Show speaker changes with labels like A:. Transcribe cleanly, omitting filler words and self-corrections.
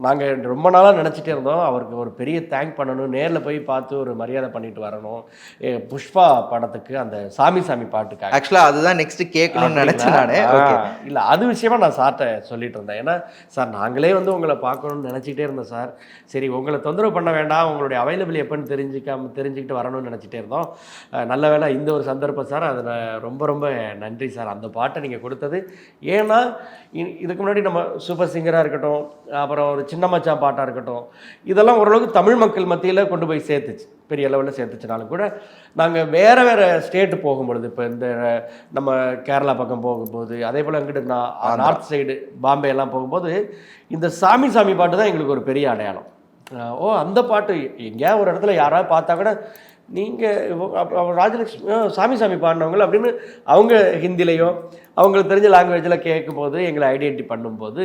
A: நாங்கள் ரொம்ப நாளாக நினச்சிட்டே இருந்தோம் அவருக்கு ஒரு பெரிய தேங்க் பண்ணணும், நேரில் போய் பார்த்து ஒரு மரியாதை பண்ணிட்டு வரணும். புஷ்பா படத்துக்கு அந்த சாமி சாமி பாட்டுக்காக.
B: ஆக்சுவலாக அதுதான் நெக்ஸ்ட் கேட்கணும்னு நினச்சேன் நான். ஓகே,
A: இல்லை அது விஷயமா நான் சார்ட்ட சொல்லிட்டு இருந்தேன். ஏன்னா சார் நாங்களே வந்து உங்களை பார்க்கணும்னு நினச்சிட்டே இருந்தோம் சார். சரி உங்களை தொந்தரவு பண்ண வேண்டாம், உங்களுடைய அவைலபிள் எப்போன்னு தெரிஞ்சுக்கிட்டு வரணும்னு நினச்சிட்டே இருந்தோம். நல்ல வேளை இந்த ஒரு சந்தர்ப்பம் சார், அதில் ரொம்ப ரொம்ப நன்றி சார் அந்த பாட்டை நீங்கள் கொடுத்தது. ஏன்னா இதுக்கு முன்னாடி நம்ம சூப்பர் சிங்கராக இருக்கட்டும், அப்புறம் ஒரு சின்ன மச்சான் பாட்டாக இருக்கட்டும், இதெல்லாம் ஓரளவுக்கு தமிழ் மக்கள் மத்தியில் கொண்டு போய் சேர்த்துச்சு, பெரிய லெவலில் சேர்த்துச்சுனாலும் கூட நாங்கள் வேறு ஸ்டேட்டு போகும்பொழுது, இப்போ இந்த நம்ம கேரளா பக்கம் போகும்போது, அதே போல் எங்கிட்ட நார்த் சைடு பாம்பே எல்லாம் போகும்போது இந்த சாமி சாமி பாட்டு தான் எங்களுக்கு ஒரு பெரிய அடையாளம். ஓ அந்த பாட்டு எங்கேயா ஒரு இடத்துல யாராவது பார்த்தா கூட நீங்கள் ராஜலட்சுமி சாமி சாமி பாடினவங்க அப்படின்னு அவங்க ஹிந்திலையோ அவங்களுக்கு தெரிஞ்ச லாங்குவேஜில் கேட்கும்போது எங்களை ஐடென்டிட்டி பண்ணும்போது